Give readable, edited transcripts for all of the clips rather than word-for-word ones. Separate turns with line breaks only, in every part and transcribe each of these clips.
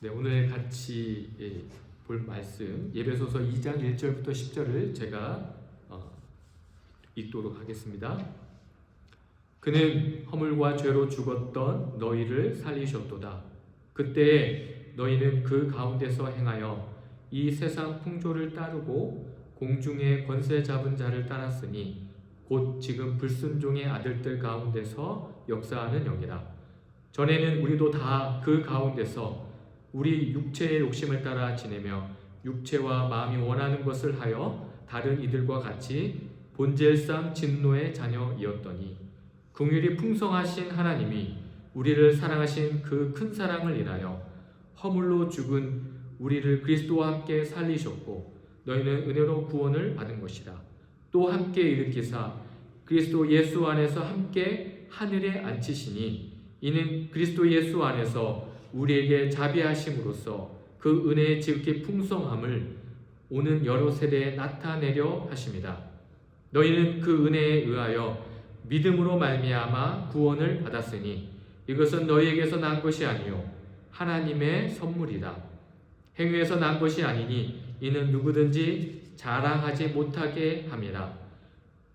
네, 오늘 같이 볼 말씀 에베소서 2장 1절부터 10절을 제가 읽도록 하겠습니다. 그는 허물과 죄로 죽었던 너희를 살리셨도다. 그때 너희는 그 가운데서 행하여 이 세상 풍조를 따르고 공중의 권세 잡은 자를 따랐으니 곧 지금 불순종의 아들들 가운데서 역사하는 영이라. 전에는 우리도 다 그 가운데서 우리 육체의 욕심을 따라 지내며 육체와 마음이 원하는 것을 하여 다른 이들과 같이 본질상 진노의 자녀이었더니 긍휼이 풍성하신 하나님이 우리를 사랑하신 그 큰 사랑을 인하여 허물로 죽은 우리를 그리스도와 함께 살리셨고 너희는 은혜로 구원을 받은 것이라. 또 함께 일으키사 그리스도 예수 안에서 함께 하늘에 앉히시니 이는 그리스도 예수 안에서 우리에게 자비하심으로써 그 은혜의 지극히 풍성함을 오는 여러 세대에 나타내려 하십니다. 너희는 그 은혜에 의하여 믿음으로 말미암아 구원을 받았으니 이것은 너희에게서 난 것이 아니요 하나님의 선물이다. 행위에서 난 것이 아니니 이는 누구든지 자랑하지 못하게 함이라.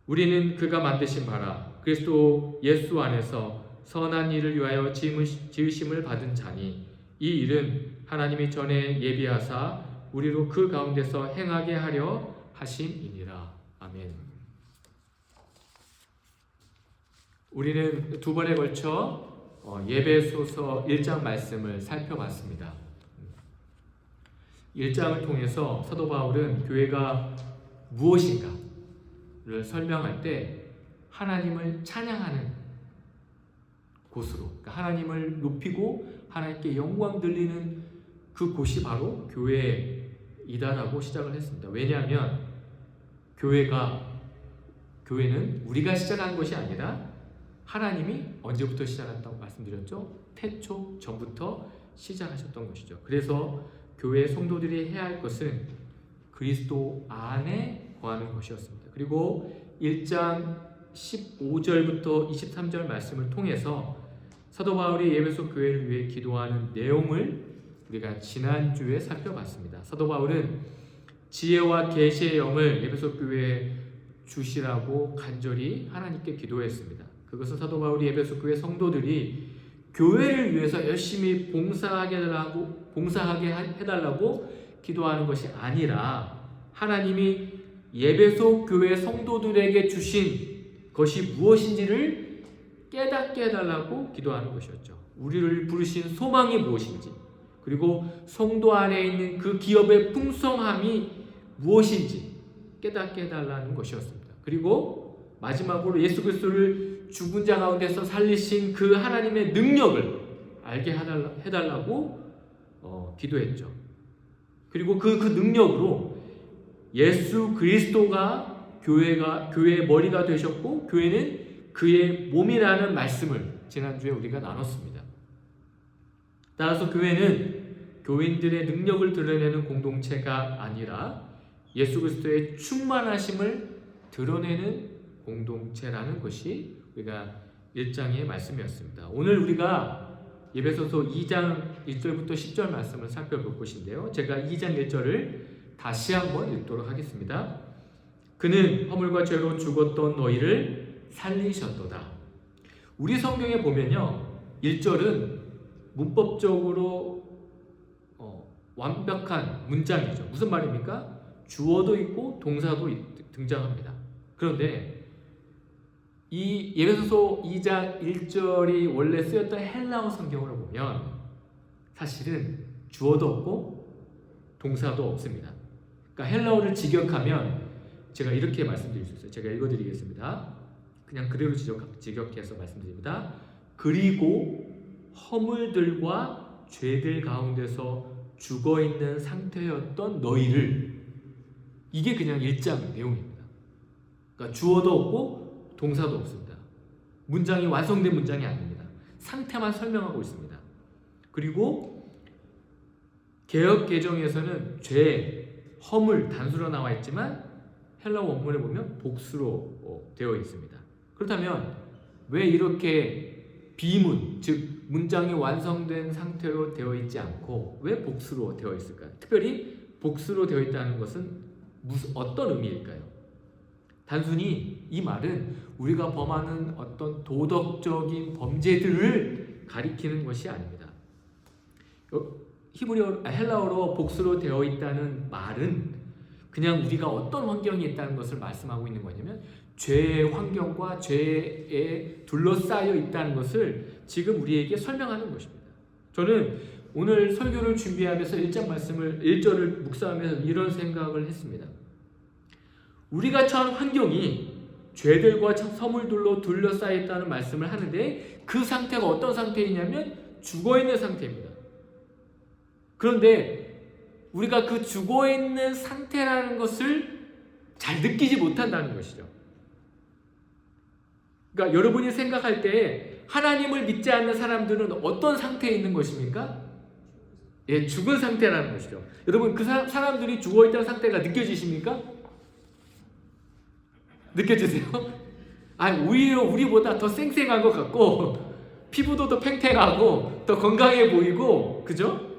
우리는 그가 만드신 바라 그리스도 예수 안에서 선한 일을 위하여 지으심을 받은 자니 이 일은 하나님이 전에 예비하사 우리로 그 가운데서 행하게 하려 하심이니라. 아멘. 우리는 두 번에 걸쳐 에베소서 1장 말씀을 살펴봤습니다. 1장을 통해서 사도 바울은 교회가 무엇인가를 설명할 때 하나님을 찬양하는 곳으로, 그러니까 하나님을 높이고 하나님께 영광 돌리는 그 곳이 바로 교회이다라고 시작을 했습니다. 왜냐하면 교회는 우리가 시작한 것이 아니라 하나님이 언제부터 시작했다고 말씀드렸죠? 태초 전부터 시작하셨던 것이죠. 그래서 교회 성도들이 해야 할 것은 그리스도 안에 거하는 것이었습니다. 그리고 1장 15절부터 23절 말씀을 통해서 사도 바울이 에베소 교회를 위해 기도하는 내용을 우리가 지난주에 살펴봤습니다. 사도 바울은 지혜와 계시의 영을 에베소 교회에 주시라고 간절히 하나님께 기도했습니다. 그것은 사도 바울이 에베소 교회 성도들이 교회를 위해서 열심히 봉사하게 해달라고 기도하는 것이 아니라 하나님이 에베소 교회 성도들에게 주신 것이 무엇인지를 깨닫게 해달라고 기도하는 것이었죠. 우리를 부르신 소망이 무엇인지, 그리고 성도 안에 있는 그 기업의 풍성함이 무엇인지 깨닫게 해달라는 것이었습니다. 그리고 마지막으로 예수 그리스도를 죽은 자 가운데서 살리신 그 하나님의 능력을 알게 해달라고 기도했죠. 그리고 그 능력으로 예수 그리스도가 교회의 머리가 되셨고 교회는 그의 몸이라는 말씀을 지난주에 우리가 나눴습니다. 따라서 교회는 교인들의 능력을 드러내는 공동체가 아니라 예수 그리스도의 충만하심을 드러내는 공동체라는 것이 우리가 1장의 말씀이었습니다. 오늘 우리가 에베소서 2장 1절부터 10절 말씀을 살펴볼 것인데요. 제가 2장 1절을 다시 한번 읽도록 하겠습니다. 그는 허물과 죄로 죽었던 너희를 살리셨도다. 우리 성경에 보면요, 1절은 문법적으로 완벽한 문장이죠. 무슨 말입니까? 주어도 있고 동사도 등장합니다. 그런데 이 에베소서 2장 1절이 원래 쓰였던 헬라어 성경을 보면 사실은 주어도 없고 동사도 없습니다. 그러니까 헬라어를 직역하면 제가 이렇게 말씀드릴 수 있어요. 제가 읽어드리겠습니다. 그냥 그대로 직역해서 말씀드립니다. 그리고 허물들과 죄들 가운데서 죽어있는 상태였던 너희를, 이게 그냥 1장 내용입니다. 그러니까 주어도 없고 동사도 없습니다. 문장이 완성된 문장이 아닙니다. 상태만 설명하고 있습니다. 그리고 개역 개정에서는 죄, 허물 단수로 나와 있지만 헬라어 원문에 보면 복수로 되어 있습니다. 그렇다면 왜 이렇게 비문, 즉 문장이 완성된 상태로 되어 있지 않고 왜 복수로 되어 있을까요? 특별히 복수로 되어 있다는 것은 어떤 의미일까요? 단순히 이 말은 우리가 범하는 어떤 도덕적인 범죄들을 가리키는 것이 아닙니다. 헬라어로 복수로 되어 있다는 말은 그냥 우리가 어떤 환경에 있다는 것을 말씀하고 있는 거냐면 죄의 환경과 죄에 둘러싸여 있다는 것을 지금 우리에게 설명하는 것입니다. 저는 오늘 설교를 준비하면서 1절을 묵상하면서 이런 생각을 했습니다. 우리가 처한 환경이 죄들과 서물들로 둘러싸여 있다는 말씀을 하는데 그 상태가 어떤 상태이냐면 죽어있는 상태입니다. 그런데 우리가 그 죽어있는 상태라는 것을 잘 느끼지 못한다는 것이죠. 그러니까 여러분이 생각할 때 하나님을 믿지 않는 사람들은 어떤 상태에 있는 것입니까? 예, 죽은 상태라는 것이죠. 여러분 그 사람들이 죽어있다는 상태가 느껴지십니까? 느껴지세요? 오히려 우리보다 더 쌩쌩한 것 같고 피부도 더 팽팽하고 더 건강해 보이고 그죠?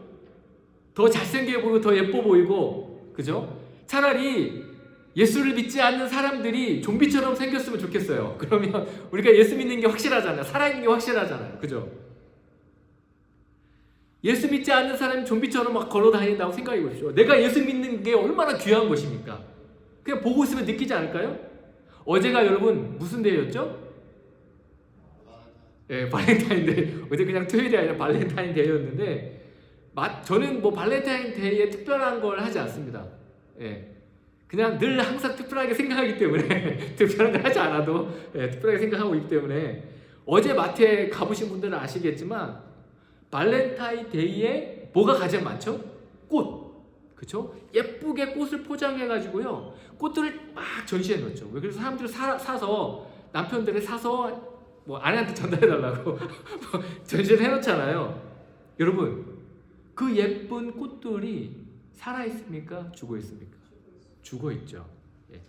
더 잘생겨 보이고 더 예뻐 보이고 그죠? 차라리 예수를 믿지 않는 사람들이 좀비처럼 생겼으면 좋겠어요. 그러면 우리가 예수 믿는 게 확실하잖아요. 살아있는 게 확실하잖아요. 그죠? 예수 믿지 않는 사람이 좀비처럼 막 걸어 다닌다고 생각해 보십시오. 내가 예수 믿는 게 얼마나 귀한 것입니까? 그냥 보고 있으면 느끼지 않을까요? 어제가 여러분 무슨 데이였죠? 예, 발렌타인데이. 어제 그냥 토요일이 아니라 발렌타인데이였는데 저는 뭐 발렌타인데이에 특별한 걸 하지 않습니다. 예, 그냥 늘 항상 특별하게 생각하기 때문에 특별한 걸 하지 않아도 특별하게 생각하고 있기 때문에 어제 마트에 가보신 분들은 아시겠지만 발렌타인데이에 뭐가 가장 많죠? 꽃. 그렇죠? 예쁘게 꽃을 포장해 가지고요 꽃들을 막 전시해 놓죠. 그래서 사람들이 사서 남편들이 사서 뭐 아내한테 전달해 달라고 전시를 해 놓잖아요. 여러분 그 예쁜 꽃들이 살아 있습니까? 죽어 있습니까? 죽어 있죠. 예.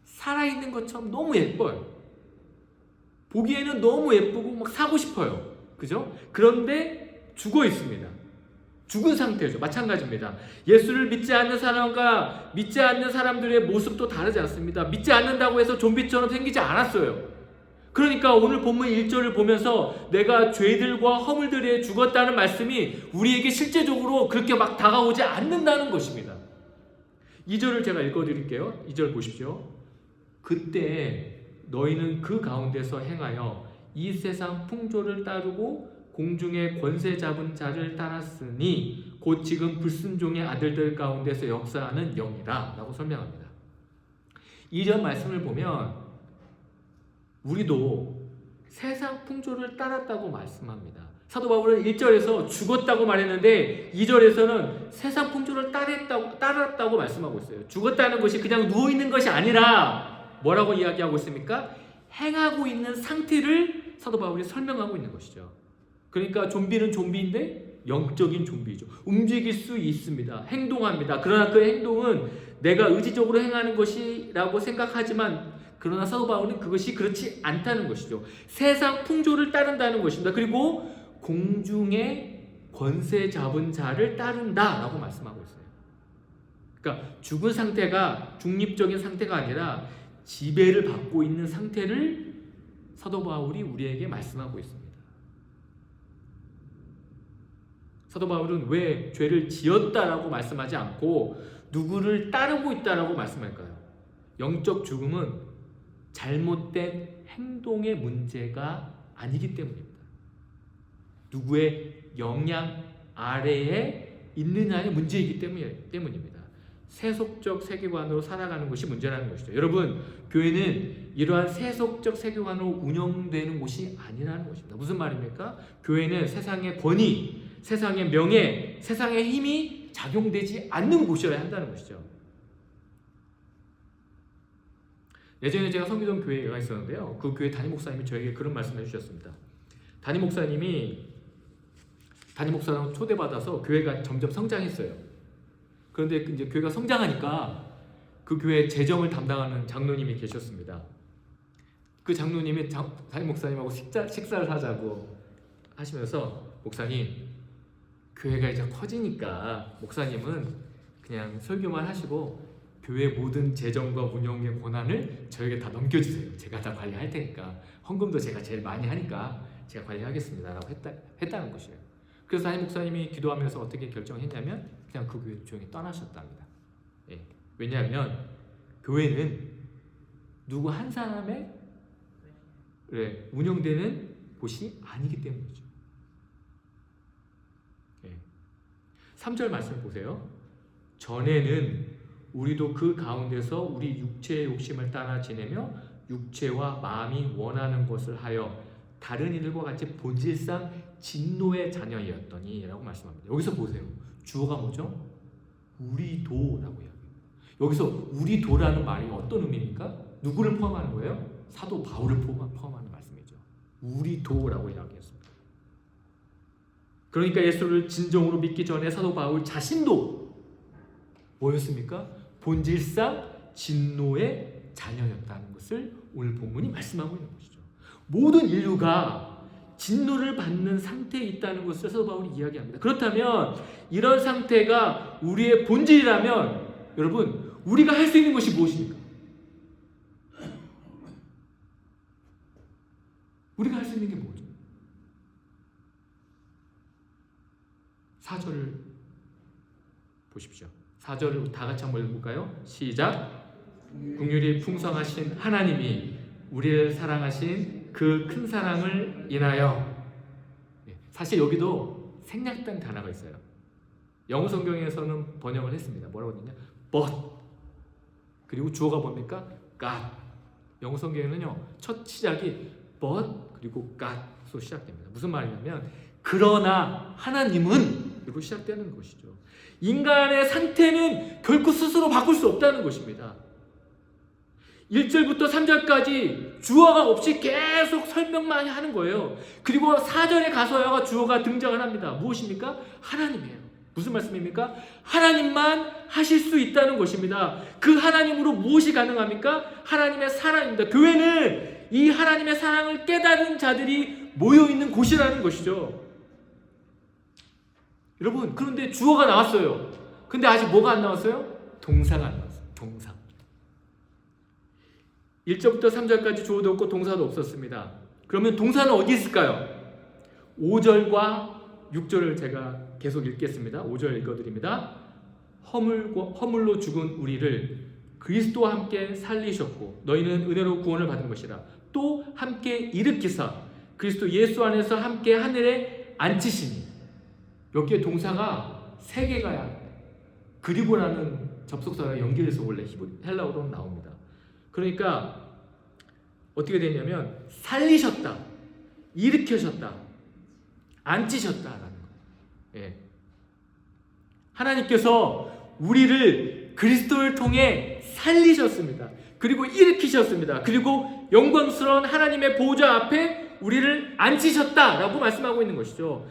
살아 있는 것처럼 너무 예뻐요. 보기에는 너무 예쁘고 막 사고 싶어요. 그죠? 그런데 죽어 있습니다. 죽은 상태죠. 마찬가지입니다. 예수를 믿지 않는 사람과 믿지 않는 사람들의 모습도 다르지 않습니다. 믿지 않는다고 해서 좀비처럼 생기지 않았어요. 그러니까 오늘 본문 1절을 보면서 내가 죄들과 허물들에 죽었다는 말씀이 우리에게 실제적으로 그렇게 막 다가오지 않는다는 것입니다. 2절을 제가 읽어드릴게요. 2절 보십시오. 그때 너희는 그 가운데서 행하여 이 세상 풍조를 따르고 공중의 권세 잡은 자를 따랐으니 곧 지금 불순종의 아들들 가운데서 역사하는 영이라 라고 설명합니다. 2절 말씀을 보면 우리도 세상 풍조를 따랐다고 말씀합니다. 사도 바울은 1절에서 죽었다고 말했는데 2절에서는 세상 풍조를 따랐다고 말씀하고 있어요. 죽었다는 것이 그냥 누워있는 것이 아니라 뭐라고 이야기하고 있습니까? 행하고 있는 상태를 사도 바울이 설명하고 있는 것이죠. 그러니까 좀비는 좀비인데 영적인 좀비죠. 움직일 수 있습니다. 행동합니다. 그러나 그 행동은 내가 의지적으로 행하는 것이라고 생각하지만 그러나 사도 바울은 그것이 그렇지 않다는 것이죠. 세상 풍조를 따른다는 것입니다. 그리고 공중의 권세 잡은 자를 따른다라고 말씀하고 있어요. 그러니까 죽은 상태가 중립적인 상태가 아니라 지배를 받고 있는 상태를 사도 바울이 우리에게 말씀하고 있습니다. 사도 바울은 왜 죄를 지었다라고 말씀하지 않고 누구를 따르고 있다라고 말씀할까요? 영적 죽음은 잘못된 행동의 문제가 아니기 때문입니다. 누구의 영향 아래에 있느냐의 문제이기 때문입니다. 세속적 세계관으로 살아가는 것이 문제라는 것이죠. 여러분, 교회는 이러한 세속적 세계관으로 운영되는 곳이 아니라는 것입니다. 무슨 말입니까? 교회는 세상의 권위, 세상의 명예, 세상의 힘이 작용되지 않는 곳이어야 한다는 것이죠. 예전에 제가 섬기던 교회가 있었는데요. 그 교회 담임 목사님이 저에게 그런 말씀을 해주셨습니다. 담임 목사님이 초대받아서 교회가 점점 성장했어요. 그런데 이제 교회가 성장하니까 그 교회 재정을 담당하는 장로님이 계셨습니다. 그 장로님이 담임 목사님하고 식사를 하자고 하시면서 목사님, 교회가 이제 커지니까 목사님은 그냥 설교만 하시고 교회 모든 재정과 운영의 권한을 저에게 다 넘겨주세요. 제가 다 관리할 테니까, 헌금도 제가 제일 많이 하니까 제가 관리하겠습니다 라고 했다는 것이에요. 그래서 담임 목사님이 기도하면서 어떻게 결정했냐면 그냥 그 교회를 조용히 떠나셨답니다. 예. 왜냐하면 교회는 누구 한 사람의 운영되는 곳이 아니기 때문이죠. 예. 3절 말씀을 보세요. 전에는 우리도 그 가운데서 우리 육체의 욕심을 따라 지내며 육체와 마음이 원하는 것을 하여 다른 이들과 같이 본질상 진노의 자녀였더니 라고 말씀합니다. 여기서 보세요. 주어가 뭐죠? 우리도라고 이야기해요. 여기서 우리도라는 말이 어떤 의미입니까? 누구를 포함하는 거예요? 사도 바울을 포함하는 말씀이죠. 우리도라고 이야기했습니다. 그러니까 예수를 진정으로 믿기 전에 사도 바울 자신도 뭐였습니까? 본질상 진노의 자녀였다는 것을 오늘 본문이 말씀하고 있는 것이죠. 모든 인류가 진노를 받는 상태에 있다는 것을 사도 바울이 이야기합니다. 그렇다면 이런 상태가 우리의 본질이라면 여러분, 우리가 할 수 있는 것이 무엇입니까? 우리가 할 수 있는 게 뭐죠? 4절을 보십시오. 4절을 다 같이 한번 읽어볼까요? 시작. 긍휼이 풍성하신 하나님이 우리를 사랑하신 그 큰 사랑을 인하여. 사실 여기도 생략된 단어가 있어요. 영어 성경에서는 번역을 했습니다. 뭐라고 했냐? but. 그리고 주어가 뭡니까? God. 영어 성경에는요, 첫 시작이 but 그리고 God으로 시작됩니다. 무슨 말이냐면 그러나 하나님은 그리고 시작되는 것이죠. 인간의 상태는 결코 스스로 바꿀 수 없다는 것입니다. 1절부터 3절까지 주어가 없이 계속 설명만 하는 거예요. 그리고 4절에 가서야 주어가 등장을 합니다. 무엇입니까? 하나님이에요. 무슨 말씀입니까? 하나님만 하실 수 있다는 것입니다. 그 하나님으로 무엇이 가능합니까? 하나님의 사랑입니다. 교회는 이 하나님의 사랑을 깨달은 자들이 모여있는 곳이라는 것이죠. 여러분, 그런데 주어가 나왔어요. 근데 아직 뭐가 안 나왔어요? 동사가 안 나왔어요. 동사. 1절부터 3절까지 주어도 없고 동사도 없었습니다. 그러면 동사는 어디 있을까요? 5절과 6절을 제가 계속 읽겠습니다. 5절 읽어드립니다. 허물로 죽은 우리를 그리스도와 함께 살리셨고 너희는 은혜로 구원을 받은 것이라. 또 함께 일으키사 그리스도 예수 안에서 함께 하늘에 앉히시니. 여기에 동사가 3개가 그리고라는 접속사가 연결해서 원래 헬라어로 나옵니다. 그러니까 어떻게 되냐면 살리셨다, 일으키셨다, 앉히셨다라는 거예요. 예. 하나님께서 우리를 그리스도를 통해 살리셨습니다. 그리고 일으키셨습니다. 그리고 영광스러운 하나님의 보좌 앞에 우리를 앉히셨다라고 말씀하고 있는 것이죠.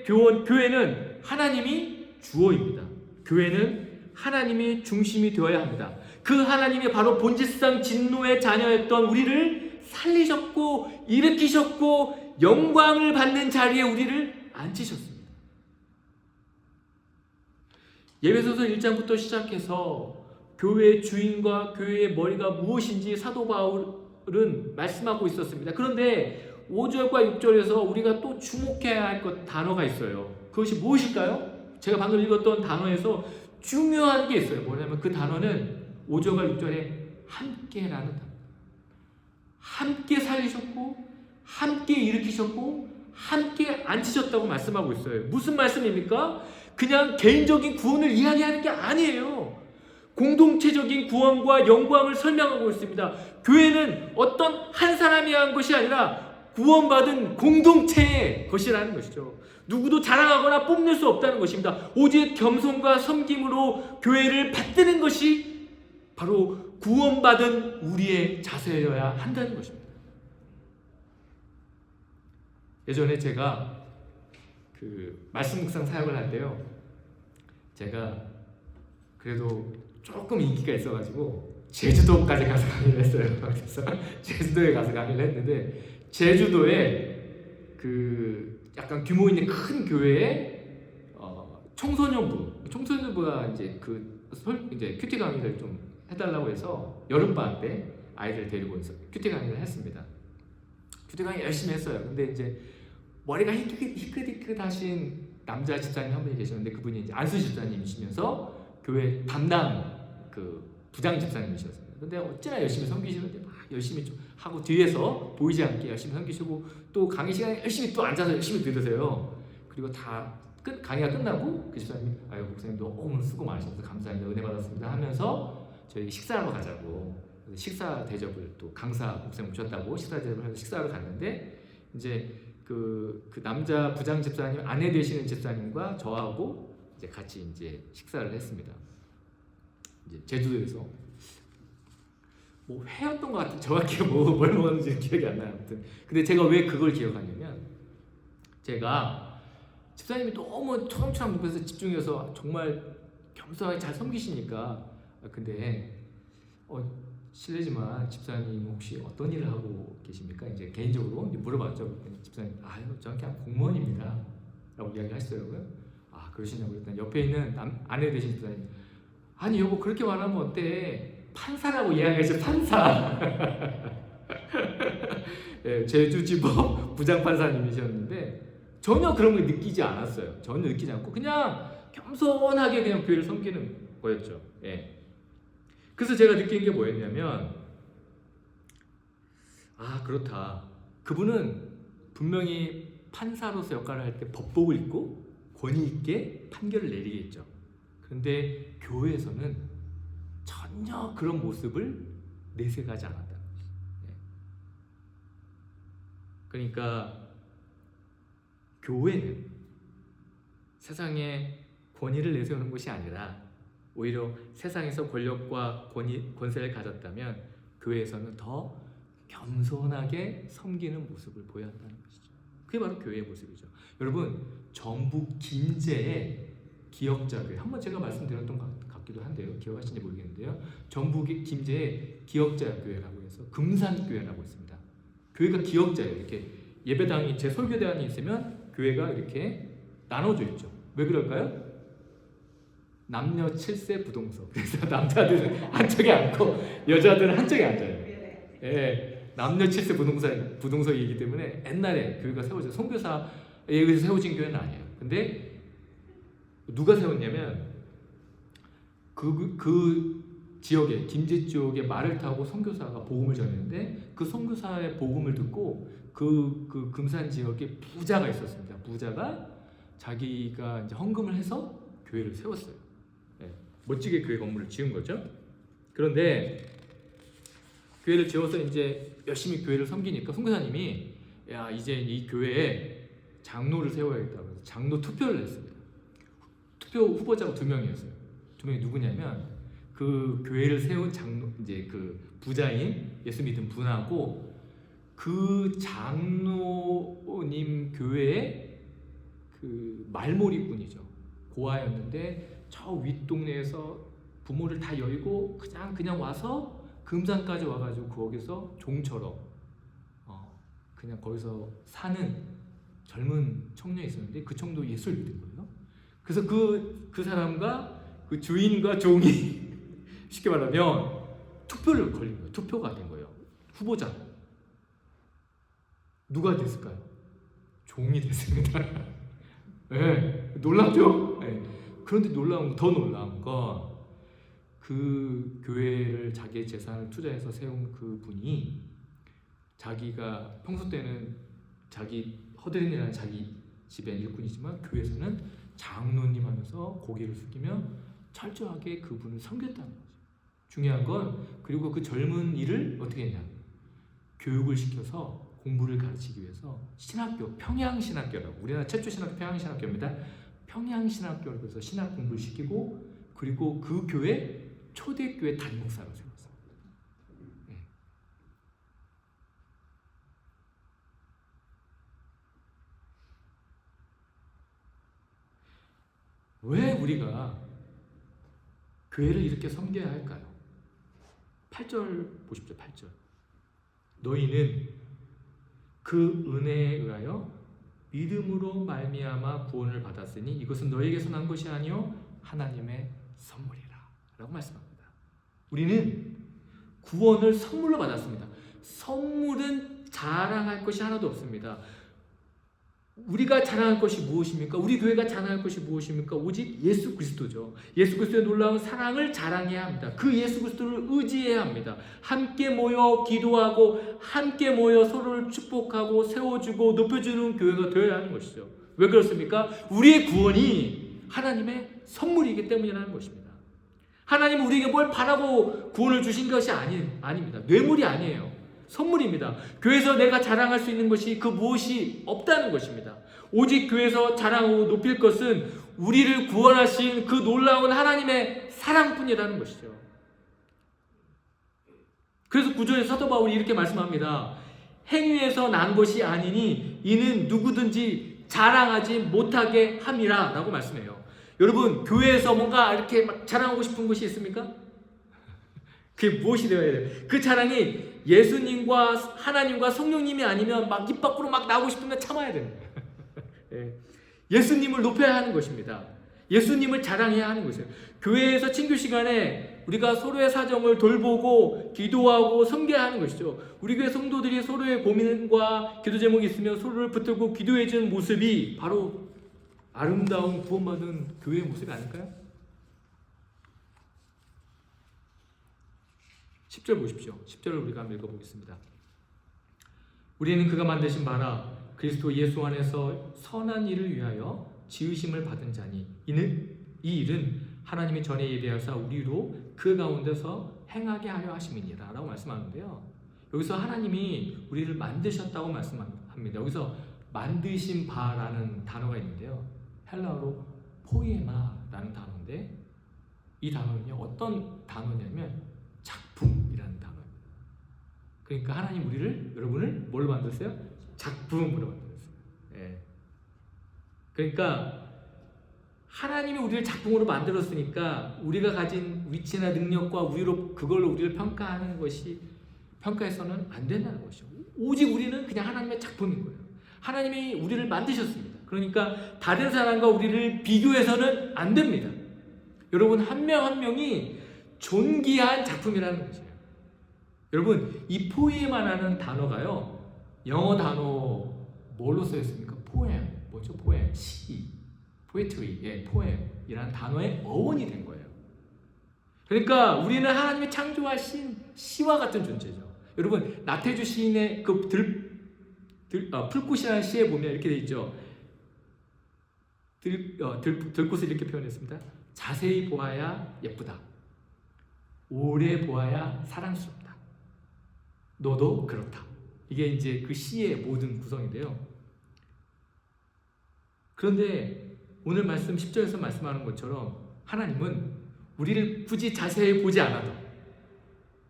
교회는 하나님이 주어입니다. 교회는 하나님이 중심이 되어야 합니다. 그 하나님이 바로 본질상 진노의 자녀였던 우리를 살리셨고 일으키셨고 영광을 받는 자리에 우리를 앉히셨습니다. 에베소서 1장부터 시작해서 교회의 주인과 교회의 머리가 무엇인지 사도 바울은 말씀하고 있었습니다. 그런데 5절과 6절에서 우리가 또 주목해야 할 단어가 있어요. 그것이 무엇일까요? 제가 방금 읽었던 단어에서 중요한 게 있어요. 뭐냐면 그 단어는 5절과 6절에 함께라는 단어. 함께 살리셨고 함께 일으키셨고 함께 앉히셨다고 말씀하고 있어요. 무슨 말씀입니까? 그냥 개인적인 구원을 이야기하는 게 아니에요. 공동체적인 구원과 영광을 설명하고 있습니다. 교회는 어떤 한 사람이 한 것이 아니라 구원받은 공동체의 것이라는 것이죠. 누구도 자랑하거나 뽐낼 수 없다는 것입니다. 오직 겸손과 섬김으로 교회를 받드는 것이 바로 구원받은 우리의 자세여야 한다는 것입니다. 예전에 제가 말씀 묵상 사역을 할 때요, 제가 그래도 조금 인기가 있어가지고 제주도까지 가서 강의를 했어요. 그래서 제주도에 가서 강의를 했는데 제주도에 약간 규모 있는 큰 교회에 청소년부가 이제 이제 큐티 강의를 좀 해달라고 해서 여름방학 때 아이들 데리고 해서 큐티 강의를 했습니다. 큐티 강의 열심히 했어요. 근데 이제 머리가 희끗희끗하신 남자 집사님 한 분이 계셨는데 그분이 이제 안수 집사님이시면서 교회 담당 그 부장 집사님이셨어요. 근데 어찌나 열심히 섬기시는데 막 열심히 좀 하고 뒤에서 보이지 않게 열심히 섬기시고 또 강의 시간에 열심히 또 앉아서 열심히 들으세요. 그리고 강의가 끝나고 그 집사님이 아유 목사님 너무 수고 많으셔서 감사합니다. 은혜 받았습니다 하면서 저희 식사하러 가자고 식사 대접을 또 강사 목사님 오셨다고 식사 대접을 해서 식사하러 갔는데 이제 그 남자 부장 집사님 아내 되시는 집사님과 저하고 이제 같이 이제 식사를 했습니다. 이제 제주도에서 뭐 회였던 것 같은 정확히 뭘 먹었는지 기억이 안 나요. 아무튼 근데 제가 왜 그걸 기억하냐면 제가 집사님이 너무 처럼처럼 옆에서 집중해서 정말 겸손하게 잘 섬기시니까 근데 실례지만 집사님 혹시 어떤 일을 하고 계십니까? 이제 개인적으로 물어봤죠. 집사님 아유 저는 그냥 공무원입니다 라고 이야기를 하시더라고요. 아 그러시냐고 그랬더니 옆에 있는 아내 되신 집사님 아니 여보 그렇게 말하면 어때? 판사라고 이야기하죠. 판사. 네, 제주지법 부장판사님이셨는데 전혀 그런 걸 느끼지 않았어요. 전혀 느끼지 않고 그냥 겸손하게 그냥 교회를 섬기는 거였죠. 예. 그래서 제가 느낀 게 뭐였냐면 아 그렇다. 그분은 분명히 판사로서 역할을 할 때 법복을 입고 권위 있게 판결을 내리겠죠. 그런데 교회에서는 전혀 그런 모습을 내세가지 않았다. 예. 그러니까 교회는 세상에 권위를 내세우는 것이 아니라 오히려 세상에서 권력과 권세를 가졌다면 교회에서는 더 겸손하게 섬기는 모습을 보여야 한다는 것이죠. 그게 바로 교회의 모습이죠. 여러분 전북 김제의 기역자교회 한번 제가 말씀드렸던 것 같기도 한데요. 기억하시는지 모르겠는데요. 전북의 김제의 기역자교회라고 해서 금산교회라고 있습니다. 교회가 기역자예요. 이렇게 예배당이 제 설교대안이 있으면 교회가 이렇게 나눠져 있죠. 왜 그럴까요? 남녀 7세 부동석. 그래서 남자들은 한쪽에 앉고 여자들은 한쪽에 앉아요. 예, 남녀 7세 부동석이기 때문에 옛날에 교회가 세워져 선교사에 의해서 세워진 교회는 아니에요. 근데 누가 세웠냐면 그 지역에 김제 쪽에 말을 타고 선교사가 복음을 전했는데 그 선교사의 복음을 듣고 그 금산 지역에 부자가 있었습니다. 부자가 자기가 이제 헌금을 해서 교회를 세웠어요. 네, 멋지게 교회 건물을 지은 거죠. 그런데 교회를 지어서 이제 열심히 교회를 섬기니까 선교사님이 야 이제 이 교회에 장로를 세워야겠다고 해서 장로 투표를 했습니다. 투표 후보자가 2명이었어요. 2명이 누구냐면 그 교회를 세운 장로 이제 그 부자인 예수 믿은 분하고 그 장로님 교회의 그 말몰이꾼이죠. 고아였는데 저 윗동네에서 부모를 다 열고 그냥 와서 금산까지 와가지고 거기서 종처럼 그냥 거기서 사는 젊은 청년이 있었는데 그 청도 예수를 믿은 거예요. 그래서 그 사람과 그 주인과 종이 쉽게 말하면 투표를 걸린 거예요. 투표가 된 거예요. 후보자. 누가 됐을까요? 종이 됐습니다. 네, 놀랍죠? 네. 그런데 더 놀라운 건 그 교회를 자기의 재산을 투자해서 세운 그 분이 자기가 평소 때는 자기 허드렛이라는 자기 집의 일꾼이지만 교회에서는 장로님 하면서 고개를 숙이며 철저하게 그분을 섬겼다는 거죠. 중요한 건 그리고 그 젊은 이를 어떻게 했냐? 교육을 시켜서 공부를 가르치기 위해서 신학교, 평양신학교라고 우리나라 최초 신학교 평양신학교입니다. 평양신학교를 그래서 신학 공부를 시키고 그리고 그 교회 초대교회 단목사로 세웠어요. 왜 우리가 교회를 이렇게 섬겨야 할까요? 8절 보십시오. 8절. 너희는 그 은혜에 의하여 믿음으로 말미암아 구원을 받았으니 이것은 너에게서 난 것이 아니요 하나님의 선물이라 라고 말씀합니다. 우리는 구원을 선물로 받았습니다. 선물은 자랑할 것이 하나도 없습니다. 우리가 자랑할 것이 무엇입니까? 우리 교회가 자랑할 것이 무엇입니까? 오직 예수 그리스도죠. 예수 그리스도의 놀라운 사랑을 자랑해야 합니다. 그 예수 그리스도를 의지해야 합니다. 함께 모여 기도하고 함께 모여 서로를 축복하고 세워주고 높여주는 교회가 되어야 하는 것이죠. 왜 그렇습니까? 우리의 구원이 하나님의 선물이기 때문이라는 것입니다. 하나님은 우리에게 뭘 바라고 구원을 주신 것이 아닙니다. 뇌물이 아니에요. 선물입니다. 교회에서 내가 자랑할 수 있는 것이 그 무엇이 없다는 것입니다. 오직 교회에서 자랑하고 높일 것은 우리를 구원하신 그 놀라운 하나님의 사랑뿐이라는 것이죠. 그래서 9절에 사도 바울이 이렇게 말씀합니다. 행위에서 난 것이 아니니 이는 누구든지 자랑하지 못하게 함이라 라고 말씀해요. 여러분, 교회에서 뭔가 이렇게 막 자랑하고 싶은 것이 있습니까? 그게 무엇이 되어야 돼요? 그 자랑이 예수님과 하나님과 성령님이 아니면 막 입 밖으로 막 나오고 싶으면 참아야 됩니다. 예수님을 높여야 하는 것입니다. 예수님을 자랑해야 하는 것이에요. 교회에서 친교 시간에 우리가 서로의 사정을 돌보고 기도하고 섬겨야 하는 것이죠. 우리 교회 성도들이 서로의 고민과 기도 제목이 있으면 서로를 붙들고 기도해 주는 모습이 바로 아름다운 구원받은 교회의 모습이 아닐까요? 10절 보십시오. 10절을 우리가 한번 읽어보겠습니다. 우리는 그가 만드신 바라 그리스도 예수 안에서 선한 일을 위하여 지으심을 받은 자니 이 일은 하나님이 전에 예비하사 우리로 그 가운데서 행하게 하려 하심이니라 라고 말씀하는데요. 여기서 하나님이 우리를 만드셨다고 말씀합니다. 여기서 만드신 바라는 단어가 있는데요. 헬라어로 포이에마라는 단어인데 이 단어는요, 어떤 단어냐면 작품이라는 단어예요. 그러니까 하나님 여러분을 뭘로 만들었어요? 작품으로 만들었어요. 예. 그러니까 하나님이 우리를 작품으로 만들었으니까 우리가 가진 위치나 능력과 그걸로 우리를 평가하는 것이 평가해서는 안 된다는 것이죠. 오직 우리는 그냥 하나님의 작품인 거예요. 하나님이 우리를 만드셨습니다. 그러니까 다른 사람과 우리를 비교해서는 안 됩니다. 여러분, 한 명 한 명이 존귀한 작품이라는 것이에요. 여러분, 이 포에마라는 단어가요, 영어 단어 뭘로 쓰였습니까? 포엠, 뭐죠? 포엠, 시, 포에트리, 포엠이라는 단어의 어원이 된 거예요. 그러니까 우리는 하나님이 창조하신 시와 같은 존재죠. 여러분, 나태주 시인의 그 풀꽃이라는 시에 보면 이렇게 돼 있죠. 들꽃을 이렇게 표현했습니다. 자세히 보아야 예쁘다. 오래 보아야 사랑스럽다. 너도 그렇다. 이게 이제 그 시의 모든 구성인데요. 그런데 오늘 말씀 10절에서 말씀하는 것처럼 하나님은 우리를 굳이 자세히 보지 않아도,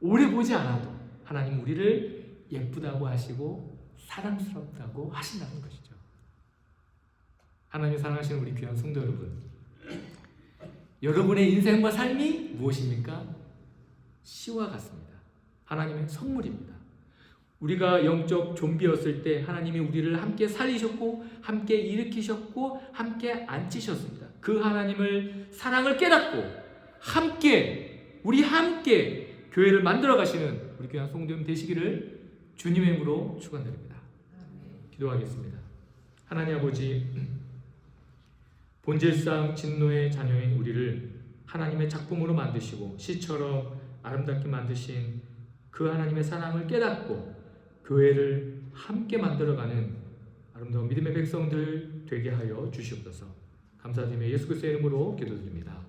오래 보지 않아도 하나님 우리를 예쁘다고 하시고 사랑스럽다고 하신다는 것이죠. 하나님 사랑하시는 우리 귀한 성도 여러분, 여러분의 인생과 삶이 무엇입니까? 시와 같습니다. 하나님의 선물입니다. 우리가 영적 좀비였을 때 하나님이 우리를 함께 살리셨고 함께 일으키셨고 함께 앉히셨습니다. 그 하나님을 사랑을 깨닫고 우리 함께 교회를 만들어 가시는 우리 귀한 성도님 되시기를 주님의 이름으로 축원드립니다. 기도하겠습니다. 하나님 아버지, 본질상 진노의 자녀인 우리를 하나님의 작품으로 만드시고 시처럼 아름답게 만드신 그 하나님의 사랑을 깨닫고 교회를 함께 만들어가는 아름다운 믿음의 백성들 되게 하여 주시옵소서. 감사드리며 예수 그리스도의 이름으로 기도드립니다.